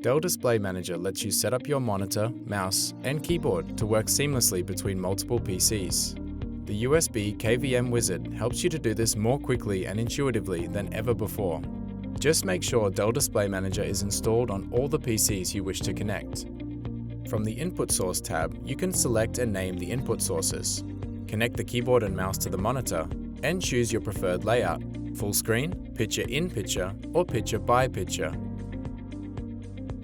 Dell Display Manager lets you set up your monitor, mouse, and keyboard to work seamlessly between multiple PCs. The USB KVM wizard helps you to do this more quickly and intuitively than ever before. Just make sure Dell Display Manager is installed on all the PCs you wish to connect. From the Input Source tab, you can select and name the input sources, connect the keyboard and mouse to the monitor, and choose your preferred layout: full screen, picture-in-picture, or picture-by-picture.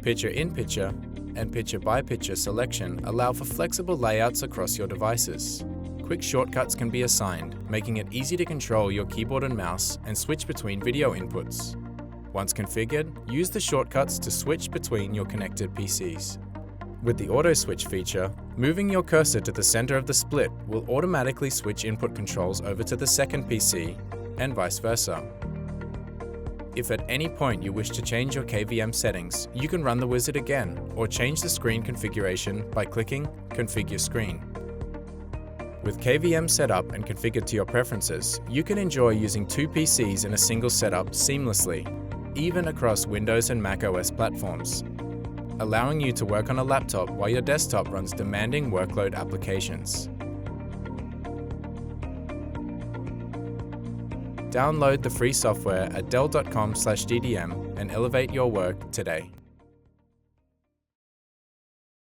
Picture-in-picture and picture-by-picture selection allow for flexible layouts across your devices. Quick shortcuts can be assigned, making it easy to control your keyboard and mouse and switch between video inputs. Once configured, use the shortcuts to switch between your connected PCs. With the Auto Switch feature, moving your cursor to the center of the split will automatically switch input controls over to the second PC, and vice versa. If at any point you wish to change your KVM settings, you can run the wizard again or change the screen configuration by clicking Configure Screen. With KVM set up and configured to your preferences, you can enjoy using two PCs in a single setup seamlessly, even across Windows and Mac OS platforms, allowing you to work on a laptop while your desktop runs demanding workload applications. Download the free software at dell.com/ddm and elevate your work today.